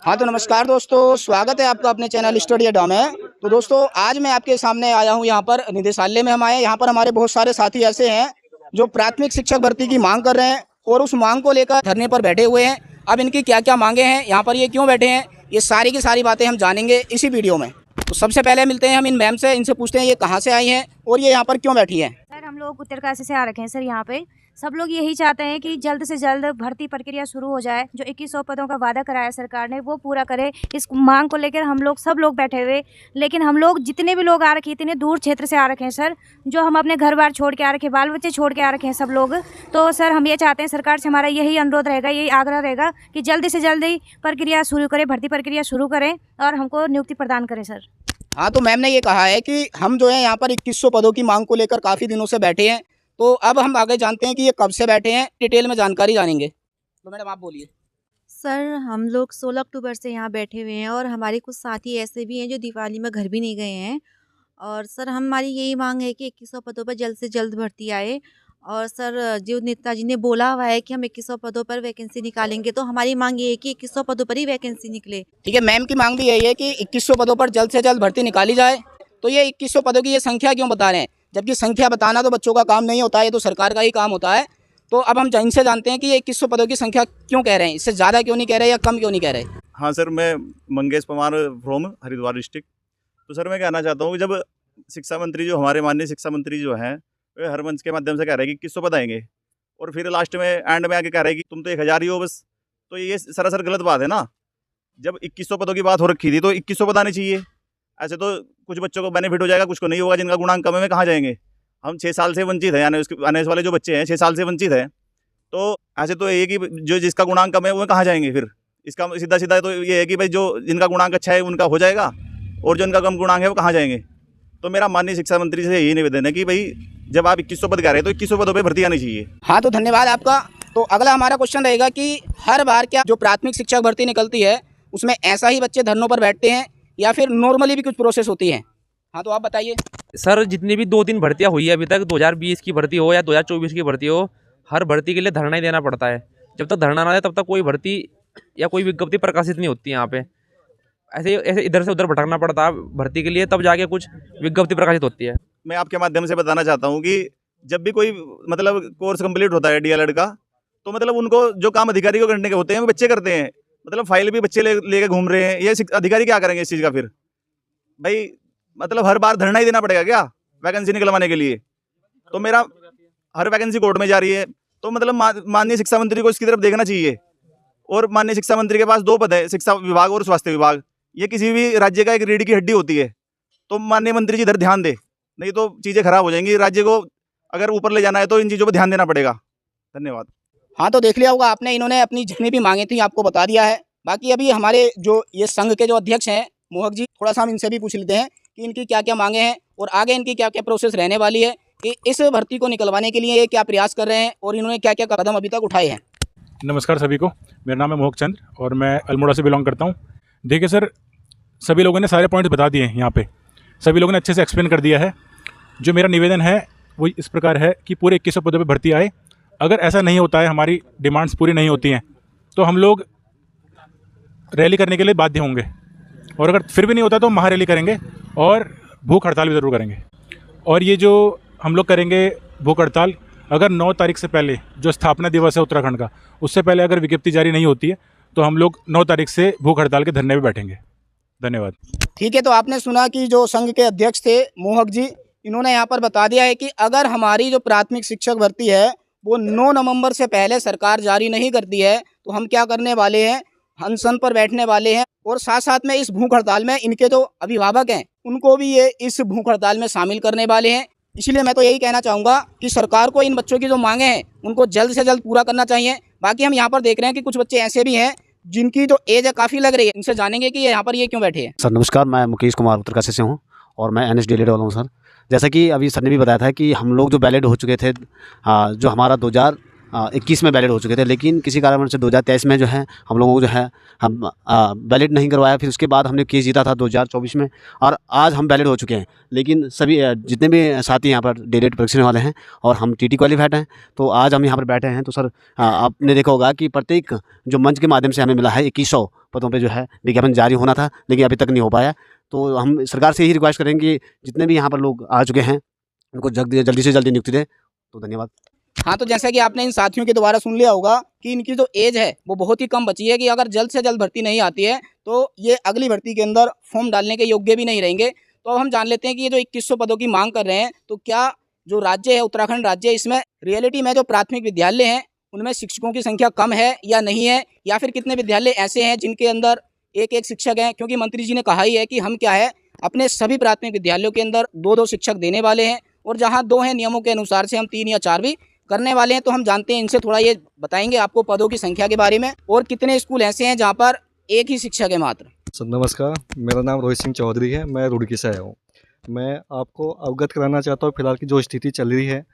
हाँ तो नमस्कार दोस्तों, स्वागत है आपका अपने चैनल स्टडी अड्डा में। तो दोस्तों आज मैं आपके सामने आया हूँ, यहाँ पर निदेशालय में हम आए। यहाँ पर हमारे बहुत सारे साथी ऐसे हैं जो प्राथमिक शिक्षक भर्ती की मांग कर रहे हैं और उस मांग को लेकर धरने पर बैठे हुए हैं। अब इनकी क्या क्या मांगे हैं, यहाँ पर ये क्यों बैठे हैं, ये सारी की सारी बातें हम जानेंगे इसी वीडियो में। तो सबसे पहले मिलते हैं हम इन मैम से, इनसे पूछते हैं ये कहाँ से आई हैं और ये यहाँ पर क्यों बैठी हैं। सर हम लोग उत्तरकाशी से आ रखे हैं सर। यहाँ पे सब लोग यही चाहते हैं कि जल्द से जल्द भर्ती प्रक्रिया शुरू हो जाए। जो 2100 पदों का वादा कराया सरकार ने वो पूरा करे। इस मांग को लेकर हम लोग सब लोग बैठे हुए, लेकिन हम लोग जितने भी लोग आ रखे, इतने दूर क्षेत्र से आ रखे हैं सर, जो हम अपने घर बार छोड़ के आ रखे, बाल बच्चे छोड़ के आ रखे हैं सब लोग। तो सर हम ये चाहते हैं, सरकार से हमारा यही अनुरोध रहेगा, यही आग्रह रहेगा कि जल्दी से जल्दी प्रक्रिया शुरू करें, भर्ती प्रक्रिया शुरू करें और हमको नियुक्ति प्रदान करें सर। हाँ तो मैम ने ये कहा है कि हम जो है यहाँ पर 2100 पदों की मांग को लेकर काफ़ी दिनों से बैठे हैं। तो अब हम आगे जानते हैं कि ये कब से बैठे हैं, डिटेल में जानकारी जानेंगे। तो मैडम आप बोलिए। सर हम लोग 16 अक्टूबर से यहाँ बैठे हुए हैं और हमारे कुछ साथी ऐसे भी हैं जो दिवाली में घर भी नहीं गए हैं। और सर हमारी यही मांग है कि 2100 पदों पर जल्द से जल्द भर्ती आए। और सर जो नेताजी ने बोला हुआ है कि हम 2100 पदों पर वैकेंसी निकालेंगे, तो हमारी मांग ये है कि 2100 पदों पर ही वैकेंसी निकले। ठीक है, मैम की मांग भी यही है कि 2100 पदों पर जल्द से जल्द भर्ती निकाली जाए। तो ये 2100 पदों की ये संख्या क्यों बता रहे हैं, जबकि संख्या बताना तो बच्चों का काम नहीं होता है, ये तो सरकार का ही काम होता है। तो अब हम इनसे जानते हैं कि ये 2100 पदों की संख्या क्यों कह रहे हैं, इससे ज़्यादा क्यों नहीं कह रहे या कम क्यों नहीं कह रहे। हाँ सर, मैं मंगेश पवार फ्रॉम हरिद्वार डिस्ट्रिक्ट। तो सर मैं कहना चाहता हूँ कि जब शिक्षा मंत्री जो हमारे माननीय शिक्षा मंत्री जो हैं, वे हर मंच के माध्यम से कह रहे हैं कि 2100 पद आएंगे और फिर लास्ट में एंड में आके कह रहे हैं कि तुम तो 1000 ही हो बस। तो ये सरासर गलत बात है ना। जब 2100 पदों की बात हो रखी थी तो 2100 पद आने चाहिए। ऐसे तो कुछ बच्चों को बेनिफिट हो जाएगा, कुछ को नहीं होगा। जिनका गुणांक कम है वे कहाँ जाएंगे। हम 6 साल से वंचित है, यानी उसके आने वाले जो बच्चे हैं 6 साल से वंचित है। तो ऐसे तो ये कि जो जिसका गुणांक कम है वो कहाँ जाएंगे। फिर इसका सीधा सीधा तो ये है कि भाई जो जिनका गुणांक अच्छा है उनका हो जाएगा और जो इनका कम गुणांक है वो कहाँ जाएंगे। तो मेरा माननीय शिक्षा मंत्री से यही निवेदन है कि भाई जब आप 2100 पद कह रहे हैं तो 2100 पदों पर भर्ती आनी चाहिए। हाँ तो धन्यवाद आपका। तो अगला हमारा क्वेश्चन रहेगा कि हर बार क्या जो प्राथमिक शिक्षक भर्ती निकलती है उसमें ऐसा ही बच्चे धरनों पर बैठते हैं या फिर नॉर्मली भी कुछ प्रोसेस होती है। हाँ तो आप बताइए। सर जितनी भी 2-3 भर्तियां हुई है अभी तक, 2020 की भर्ती हो या 2024 की भर्ती हो, हर भर्ती के लिए धरना ही देना पड़ता है। जब तक धरना ना दे तब तक कोई भर्ती या कोई विज्ञप्ति प्रकाशित नहीं होती। यहाँ पे ऐसे इधर से उधर भटकना पड़ता है भर्ती के लिए, तब जाके कुछ विज्ञप्ति प्रकाशित होती है। मैं आपके माध्यम से बताना चाहता हूँ कि जब भी कोई मतलब कोर्स कंप्लीट होता है डीएलएड का, तो मतलब उनको जो काम अधिकारी को करने के होते हैं वो बच्चे करते हैं। मतलब फाइल भी बच्चे लेके घूम रहे हैं। ये अधिकारी क्या करेंगे इस चीज़ का। फिर भाई मतलब हर बार धरना ही देना पड़ेगा क्या वैकेंसी निकलवाने के लिए। तो मेरा हर वैकेंसी कोर्ट में जा रही है। तो मतलब माननीय शिक्षा मंत्री को इसकी तरफ देखना चाहिए। और माननीय शिक्षा मंत्री के पास 2 पद है, शिक्षा विभाग और स्वास्थ्य विभाग। ये किसी भी राज्य का एक रीढ़ की हड्डी होती है। तो माननीय मंत्री जी इधर ध्यान दे, नहीं तो चीज़ें खराब हो जाएंगी। राज्य को अगर ऊपर ले जाना है तो इन चीज़ों पर ध्यान देना पड़ेगा। धन्यवाद। हाँ तो देख लिया होगा आपने, इन्होंने अपनी जितनी भी मांगे थी आपको बता दिया है। बाकी अभी हमारे जो ये संघ के जो अध्यक्ष हैं मोहक जी, थोड़ा सा हम इनसे भी पूछ लेते हैं कि इनकी क्या क्या मांगे हैं और आगे इनकी क्या क्या प्रोसेस रहने वाली है, कि इस भर्ती को निकलवाने के लिए ये क्या प्रयास कर रहे हैं और इन्होंने क्या क्या कदम अभी तक उठाए हैं। नमस्कार सभी को, मेरा नाम है मोहक चंद्र और मैं अल्मोड़ा से बिलोंग करता हूँ। देखिए सर, सभी लोगों ने सारे पॉइंट्स बता दिए हैं। यहाँ पे सभी लोगों ने अच्छे से एक्सप्लेन कर दिया है। जो मेरा निवेदन है वो इस प्रकार है कि पूरे 2100 पदों पर भर्ती आए। अगर ऐसा नहीं होता है, हमारी डिमांड्स पूरी नहीं होती हैं, तो हम लोग रैली करने के लिए बाध्य होंगे। और अगर फिर भी नहीं होता तो महारैली करेंगे और भूख हड़ताल भी ज़रूर करेंगे। और ये जो हम लोग करेंगे भूख हड़ताल, अगर 9 तारीख से पहले जो स्थापना दिवस है उत्तराखंड का, उससे पहले अगर विज्ञप्ति जारी नहीं होती है तो हम लोग 9 तारीख से भूख हड़ताल के धरने में बैठेंगे। धन्यवाद। ठीक है, तो आपने सुना कि जो संघ के अध्यक्ष थे मोहक जी, इन्होंने यहाँ पर बता दिया है कि अगर हमारी जो प्राथमिक शिक्षक भर्ती है वो 9 नवंबर से पहले सरकार जारी नहीं करती है तो हम क्या करने वाले हैं, अनशन पर बैठने वाले हैं। और साथ साथ में इस भूख हड़ताल में इनके जो अभिभावक हैं उनको भी ये इस भूख हड़ताल में शामिल करने वाले हैं। इसलिए मैं तो यही कहना चाहूँगा कि सरकार को इन बच्चों की जो मांगे हैं उनको जल्द से जल्द पूरा करना चाहिए। बाकी हम यहाँ पर देख रहे हैं कि कुछ बच्चे ऐसे भी हैं जिनकी जो एज है काफ़ी लग रही है, इनसे जानेंगे कि यहाँ पर ये क्यों बैठे हैं। सर नमस्कार, मैं मुकेश कुमार उत्तरकाशी से हूँ और मैं NS डीएलएड वाला हूँ सर। जैसा कि अभी सर ने भी बताया था कि हम लोग जो वैलिड हो चुके थे, जो हमारा 2021 में वैलिड हो चुके थे, लेकिन किसी कारण से 2023 में जो है हम लोगों को जो है हम वैलिड नहीं करवाया। फिर उसके बाद हमने केस जीता था 2024 में और आज हम वैलिड हो चुके हैं। लेकिन सभी जितने भी साथी यहाँ पर डीएलएड परीक्षा वाले हैं और हम TT क्वालिफाइड हैं, तो आज हम यहाँ पर बैठे हैं। तो सर आपने देखा होगा कि प्रत्येक जो मंच के माध्यम से हमें मिला है 2100 पदों पे जो है विज्ञापन जारी होना था, लेकिन अभी तक नहीं हो पाया। तो हम सरकार से यही रिक्वेस्ट करेंगे कि जितने भी यहाँ पर लोग आ चुके हैं उनको जल्दी से जल्दी नियुक्ति दें। तो धन्यवाद। हाँ, तो जैसा कि आपने इन साथियों के द्वारा सुन लिया होगा कि इनकी जो एज है वो बहुत ही कम बची है कि अगर जल्द से जल्द भर्ती नहीं आती है तो ये अगली भर्ती के अंदर फॉर्म डालने के योग्य भी नहीं रहेंगे। तो अब हम जान लेते हैं कि ये जो 2100 पदों की मांग कर रहे हैं, तो क्या जो राज्य है उत्तराखंड राज्य, इसमें रियलिटी में जो प्राथमिक विद्यालय हैं उनमें शिक्षकों की संख्या कम है या नहीं है, या फिर कितने विद्यालय ऐसे हैं जिनके अंदर एक एक शिक्षक हैं। क्योंकि मंत्री जी ने कहा ही है कि हम क्या है अपने सभी प्राथमिक विद्यालयों के अंदर 2-2 शिक्षक देने वाले हैं, और जहाँ 2 हैं नियमों के अनुसार से हम 3 या 4 भी करने वाले हैं। तो हम जानते हैं इनसे थोड़ा ये बताएंगे आपको पदों की संख्या के बारे में और कितने स्कूल ऐसे हैं जहाँ पर एक ही शिक्षक है मात्र। सर नमस्कार, मेरा नाम रोहित सिंह चौधरी है, मैं रुड़की से आया हूँ। मैं आपको अवगत कराना चाहता हूँ फिलहाल की जो स्थिति चल रही है।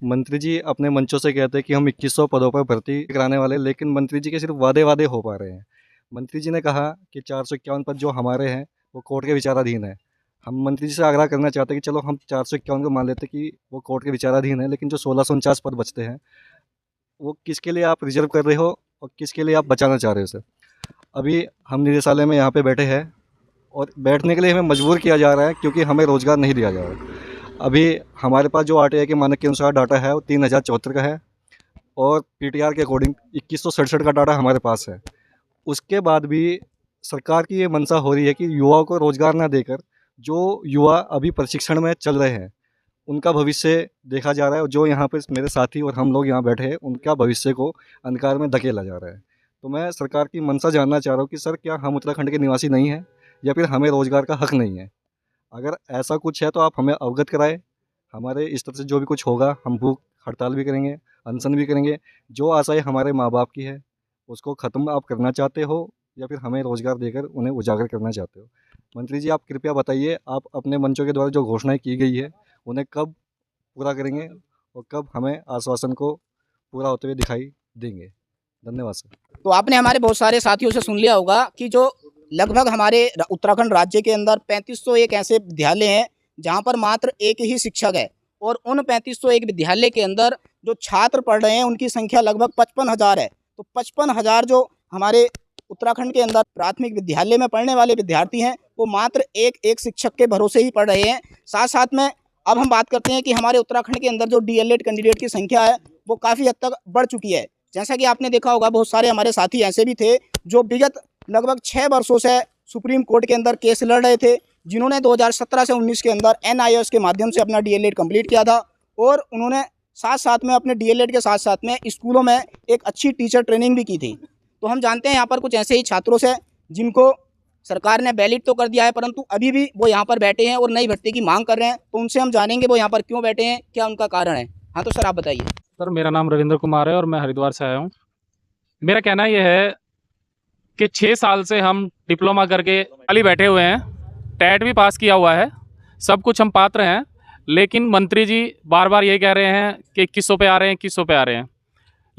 मंत्री जी अपने मंचों से कहते हैं कि हम 2100 पदों पर भर्ती कराने वाले, लेकिन मंत्री जी के सिर्फ वादे हो पा रहे हैं। मंत्री जी ने कहा कि 451 पद जो हमारे हैं वो कोर्ट के विचाराधीन है। हम मंत्री जी से आग्रह करना चाहते हैं कि चलो हम 451 को मान लेते कि वो कोर्ट के विचाराधीन है, लेकिन जो 1649 पद बचते हैं वो किसके लिए आप रिजर्व कर रहे हो और किसके लिए आप बचाना चाह रहे हो सर। अभी हम निदेशालय में यहाँ पे बैठे हैं और बैठने के लिए हमें मजबूर किया जा रहा है क्योंकि हमें रोज़गार नहीं दिया जा रहा है। अभी हमारे पास जो RTI के मानक के अनुसार डाटा है वो 3074 का है और PTR के अकॉर्डिंग 2167 का डाटा हमारे पास है। उसके बाद भी सरकार की ये मंशा हो रही है कि युवाओं को रोज़गार ना देकर जो युवा अभी प्रशिक्षण में चल रहे हैं उनका भविष्य देखा जा रहा है। जो यहाँ पे मेरे साथी और हम लोग यहाँ बैठे हैं उनका भविष्य को अंधकार में धकेला जा रहा है। तो मैं सरकार की मंशा जानना चाह रहा हूँ कि सर क्या हम उत्तराखंड के निवासी नहीं हैं या फिर हमें रोज़गार का हक नहीं है। अगर ऐसा कुछ है तो आप हमें अवगत कराएं। हमारे इस तरह से जो भी कुछ होगा हम भूख हड़ताल भी करेंगे, अनशन भी करेंगे। जो आशाएं हमारे माँ बाप की है उसको ख़त्म आप करना चाहते हो या फिर हमें रोज़गार देकर उन्हें उजागर करना चाहते हो। मंत्री जी आप कृपया बताइए, आप अपने मंचों के द्वारा जो घोषणाएं की गई है उन्हें कब पूरा करेंगे और कब हमें आश्वासन को पूरा होते हुए दिखाई देंगे। धन्यवाद सर। तो आपने हमारे बहुत सारे साथियों से सुन लिया होगा कि जो लगभग हमारे उत्तराखंड राज्य के अंदर 3501 ऐसे विद्यालय हैं जहां पर मात्र एक ही शिक्षक है, और उन 3501 विद्यालय के अंदर जो छात्र पढ़ रहे हैं उनकी संख्या लगभग 55,000 है। तो 55,000 जो हमारे उत्तराखंड के अंदर प्राथमिक विद्यालय में पढ़ने वाले विद्यार्थी हैं वो मात्र एक शिक्षक के भरोसे ही पढ़ रहे हैं। साथ साथ में अब हम बात करते हैं कि हमारे उत्तराखंड के अंदर जो DLED कैंडिडेट की संख्या है वो काफ़ी हद तक बढ़ चुकी है। जैसा कि आपने देखा होगा बहुत सारे हमारे साथी ऐसे भी थे जो विगत लगभग 6 वर्षों से सुप्रीम कोर्ट के अंदर केस लड़ रहे थे, जिन्होंने 2017 से 19 के अंदर NIOS के माध्यम से अपना DLED कंप्लीट किया था, और उन्होंने साथ साथ में अपने DLED के साथ साथ में स्कूलों में एक अच्छी टीचर ट्रेनिंग भी की थी। तो हम जानते हैं यहाँ पर कुछ ऐसे ही छात्रों से जिनको सरकार ने वैलिड तो कर दिया है परंतु अभी भी वो यहाँ पर बैठे हैं और नई भर्ती की मांग कर रहे हैं। तो उनसे हम जानेंगे वो यहाँ पर क्यों बैठे हैं, क्या उनका कारण है। हाँ तो सर आप बताइए। सर मेरा नाम रविंद्र कुमार है और मैं हरिद्वार से आया हूँ। मेरा कहना यह है कि 6 साल से हम डिप्लोमा करके खाली बैठे हुए हैं, टेट भी पास किया हुआ है, सब कुछ हम पात्र हैं, लेकिन मंत्री जी बार बार ये कह रहे हैं कि 2100 पे आ रहे हैं, 2100 पे आ रहे हैं,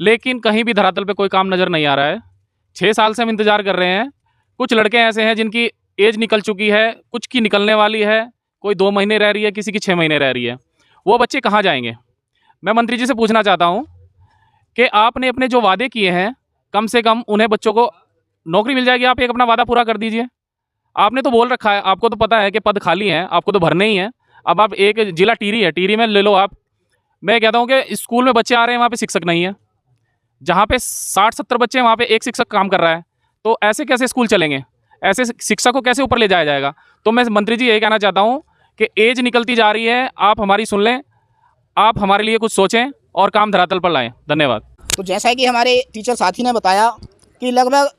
लेकिन कहीं भी धरातल पे कोई काम नज़र नहीं आ रहा है। 6 साल से हम इंतज़ार कर रहे हैं। कुछ लड़के ऐसे हैं जिनकी एज निकल चुकी है, कुछ की निकलने वाली है, कोई 2 महीने रह रही है, किसी की 6 महीने रह रही है। वो बच्चे कहाँ जाएंगे? मैं मंत्री जी से पूछना चाहता हूँ कि आपने अपने जो वादे किए हैं कम से कम उन्हें बच्चों को नौकरी मिल जाएगी। आप एक अपना वादा पूरा कर दीजिए। आपने तो बोल रखा है, आपको तो पता है कि पद खाली हैं, आपको तो भरने ही हैं। अब आप एक जिला टिहरी है, टिहरी में ले लो आप। मैं कहता हूँ कि स्कूल में बच्चे आ रहे हैं, वहाँ पे शिक्षक नहीं है। जहाँ पे 60-70 बच्चे हैं वहाँ पे एक शिक्षक काम कर रहा है। तो ऐसे कैसे स्कूल चलेंगे? ऐसे शिक्षा को कैसे ऊपर ले जाया जाएगा? तो मैं मंत्री जी यही कहना चाहता हूँ कि एज निकलती जा रही है, आप हमारी सुन लें, आप हमारे लिए कुछ सोचें और काम धरातल पर लाएं। धन्यवाद। तो जैसा कि हमारे टीचर साथी ने बताया कि लगभग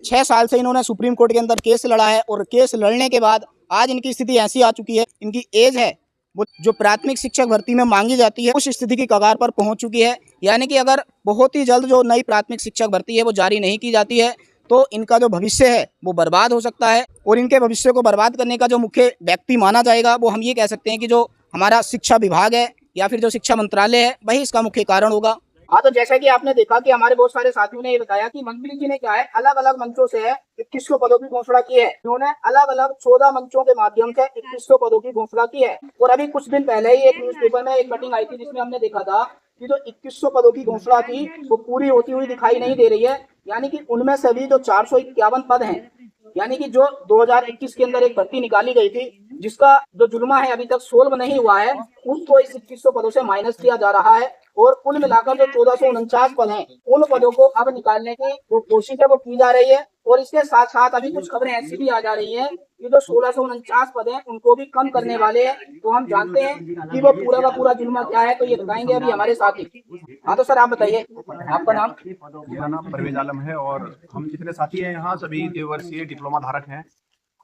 6 साल से इन्होंने सुप्रीम कोर्ट के अंदर केस लड़ा है, और केस लड़ने के बाद आज इनकी स्थिति ऐसी आ चुकी है, इनकी एज है वो जो प्राथमिक शिक्षक भर्ती में मांगी जाती है उस स्थिति की कगार पर पहुंच चुकी है। यानी कि अगर बहुत ही जल्द जो नई प्राथमिक शिक्षक भर्ती है वो जारी नहीं की जाती है तो इनका जो भविष्य है वो बर्बाद हो सकता है, और इनके भविष्य को बर्बाद करने का जो मुख्य व्यक्ति माना जाएगा वो हम ये कह सकते हैं कि जो हमारा शिक्षा विभाग है या फिर जो शिक्षा मंत्रालय है वही इसका मुख्य कारण होगा। हाँ तो जैसा कि आपने देखा कि हमारे बहुत सारे साथियों ने ये बताया कि मंत्री जी ने क्या है अलग अलग मंचों से 2100 पदों की घोषणा की है। उन्होंने अलग अलग 14 मंचों के माध्यम से 2100 पदों की घोषणा की है, और अभी कुछ दिन पहले ही एक न्यूज़पेपर में एक कटिंग आई थी जिसमें हमने देखा था कि जो 2100 पदों की घोषणा थी वो पूरी होती हुई दिखाई नहीं दे रही है। यानी कि उनमें से भी जो 451 पद हैं, यानी कि जो 2021 के अंदर एक भर्ती निकाली गई थी जिसका जो जुर्मा है अभी तक सोल्व नहीं हुआ है, उसको इस 2100 पदों से माइनस किया जा रहा है और कुल मिलाकर जो 1449 पद हैं उन पदों को अब निकालने की जो कोशिश है वो की जा रही है। और इसके साथ साथ अभी कुछ खबरें ऐसी भी आ जा रही हैं कि जो 1649 पद हैं उनको भी कम करने वाले हैं। तो हम जानते हैं कि वो पूरा का पूरा जुर्मा क्या है, तो ये बताएंगे अभी हमारे साथी। हाँ तो सर आप बताइए आपका नाम। मेरा नाम परवेज आलम है और हम जितने साथी हैं यहाँ सभी द्विवर्षीय डिप्लोमा धारक हैं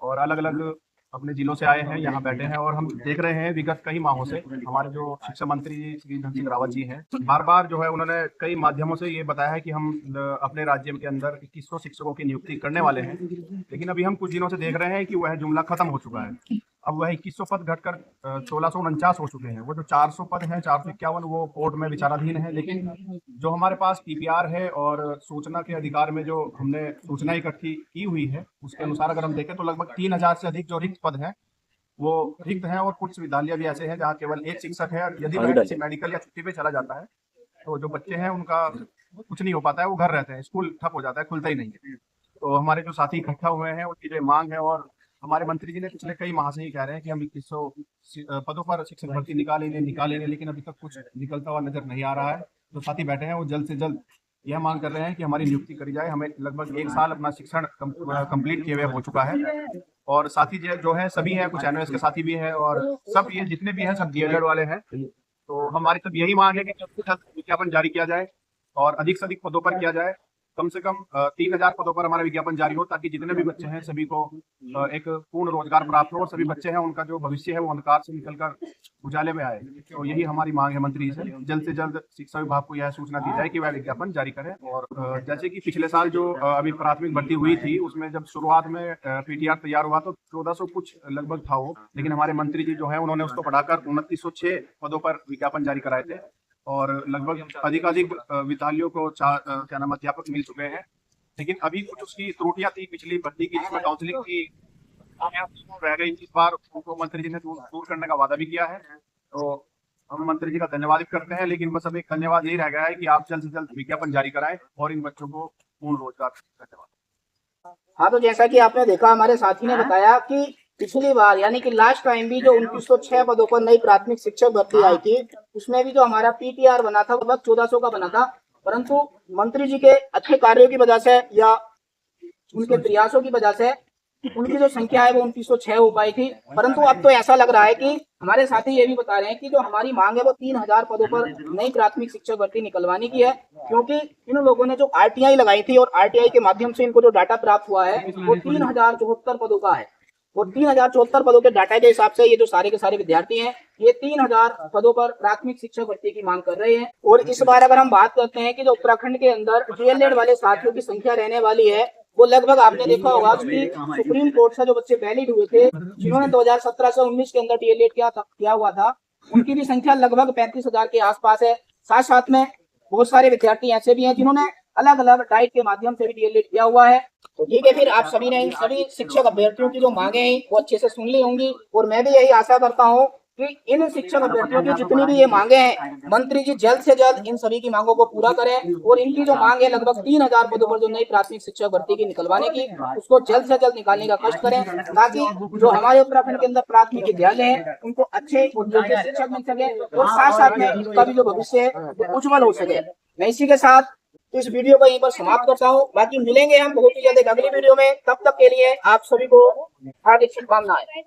और अलग अलग अपने जिलों से आए हैं, यहाँ बैठे हैं। और हम देख रहे हैं विगत कई माहों से हमारे जो शिक्षा मंत्री श्री धन सिंह रावत जी हैं, बार बार जो है उन्होंने कई माध्यमों से ये बताया है कि हम अपने राज्य के अंदर 2100 शिक्षकों की नियुक्ति करने वाले हैं। लेकिन अभी हम कुछ दिनों से देख रहे हैं कि वह जुमला खत्म हो चुका है। अब वह 2100 पद घटकर 1649 हो चुके हैं। वो जो 400 पद हैं, 451, वो कोर्ट में विचाराधीन है। लेकिन जो हमारे पास टीपीआर है और सूचना के अधिकार में जो हमने सूचना इकट्ठी की हुई है उसके अनुसार अगर हम देखें तो लगभग 3000 से अधिक जो रिक्त पद हैं वो रिक्त हैं। और कुछ विद्यालय भी ऐसे हैं जहाँ केवल एक शिक्षक है। यदि वह किसी मेडिकल या छुट्टी पे चला जाता है तो जो बच्चे हैं उनका कुछ नहीं हो पाता है, वो घर रहते हैं, स्कूल ठप हो जाता है, खुलता ही नहीं है। तो हमारे जो साथी इकट्ठा हुए हैं उनकी जो मांग है, और हमारे मंत्री जी ने पिछले कई माह से ही कह रहे हैं कि हम 2100 पदों पर शिक्षक भर्ती निकालेंगे, लेकिन अभी तक कुछ निकलता हुआ नजर नहीं आ रहा है। जो साथी बैठे हैं वो जल्द से जल्द यह मांग कर रहे हैं कि हमारी नियुक्ति करी जाए। हमें लगभग 1 साल अपना शिक्षण कंप्लीट किए हुए हो चुका है और साथी जो है सभी हैं, कुछ एनओएस के साथी भी हैं और सब ये जितने भी हैं सब डीएलएड वाले हैं। तो हमारी सब यही मांग है कि जल्द से जल्द विज्ञापन जारी किया जाए और अधिक से अधिक पदों पर किया जाए। कम से कम 3000 पदों पर हमारा विज्ञापन जारी हो ताकि जितने भी बच्चे हैं सभी को एक पूर्ण रोजगार प्राप्त हो और सभी बच्चे हैं उनका जो भविष्य है वो अंधकार से निकलकर उजाले में आए। तो यही हमारी मांग है मंत्री से जल्द शिक्षा विभाग को यह सूचना दी जाए कि वह विज्ञापन जारी करें। और जैसे कि पिछले साल जो अभी प्राथमिक भर्ती हुई थी उसमें जब शुरुआत में पीटीआर तैयार हुआ तो 1400 कुछ लगभग था वो, लेकिन हमारे मंत्री जी जो है उन्होंने उसको बढ़ाकर 2906 पदों पर विज्ञापन जारी कराए थे और लगभग अधिकाधिक विद्यालयों को क्या नाम अध्यापक मिल चुके हैं। लेकिन अभी कुछ उसकी त्रुटियां थी पिछली भर्ती की जिसमें काउंसलिंग की रह गई। इस बार उनको मंत्री जी ने दूर करने का वादा भी किया है, तो हम मंत्री जी का धन्यवाद भी करते हैं। लेकिन बस अब एक धन्यवाद यही रह गया है कि आप जल्द से जल्द विज्ञापन जारी कराएं और इन बच्चों को पूर्ण रोजगार। धन्यवाद। हाँ तो जैसा कि आपने देखा हमारे साथी ने बताया कि पिछली बार यानी कि लास्ट टाइम भी जो 2906 पदों पर नई प्राथमिक शिक्षक भर्ती आई थी उसमें भी जो हमारा पीटीआर बना था लगभग 1400 का बना था, परंतु मंत्री जी के अच्छे कार्यों की वजह से या उनके प्रयासों की वजह से उनकी जो संख्या है वो 2906 हो पाई थी। परंतु अब तो ऐसा लग रहा है कि हमारे साथी ये भी बता रहे हैं कि जो हमारी मांग है वो 3000 पदों पर नई प्राथमिक शिक्षक भर्ती निकलवाने की है, क्योंकि इन लोगों ने जो आरटीआई लगाई थी और आरटीआई के माध्यम से इनको जो डाटा प्राप्त हुआ है वो 3074 पदों का है और 3074 पदों के डाटा के हिसाब से ये जो सारे के सारे विद्यार्थी हैं ये 3000 पदों पर प्राथमिक शिक्षक भर्ती की मांग कर रहे हैं। और इस बार अगर हम बात करते हैं कि जो उत्तराखंड के अंदर डीएलएड वाले साथियों की संख्या रहने वाली है वो लगभग आपने देखा होगा कि सुप्रीम कोर्ट से जो बच्चे वैलिड हुए थे जिन्होंने 2017 से 19 के अंदर डीएलएड किया हुआ था उनकी भी संख्या लगभग 35,000 के आसपास है। साथ साथ में बहुत सारे विद्यार्थी ऐसे भी हैं जिन्होंने अलग अलग डाइट के माध्यम से भी डीएलएड किया हुआ है। तो ठीक है, फिर आप सभी ने इन सभी शिक्षक अभ्यर्थियों की जो मांगे हैं वो अच्छे से सुन ली होंगी और मैं भी यही आशा करता हूँ कि इन शिक्षक अभ्यर्थियों की जितनी भी ये मांगे हैं मंत्री जी जल्द से जल्द इन सभी की मांगों को पूरा करें और इनकी जो मांग है लगभग 3000 पदों पर जो नई प्राथमिक शिक्षक भर्ती की निकलवाने की उसको जल्द से जल्द निकालने का कष्ट करें ताकि जो हमारे उत्तराखंड के अंदर प्राथमिक विद्यालय है उनको अच्छे योग्य शिक्षक मिल सके और साथ साथ में उनका भी जो भविष्य है वो उज्जवल हो सके। मैं इसी के साथ इस वीडियो को यहीं पर समाप्त करता हूँ। बाकी मिलेंगे हम बहुत ही जल्द एक अगली वीडियो में, तब तक के लिए आप सभी को हार्दिक शुभकामनाएं।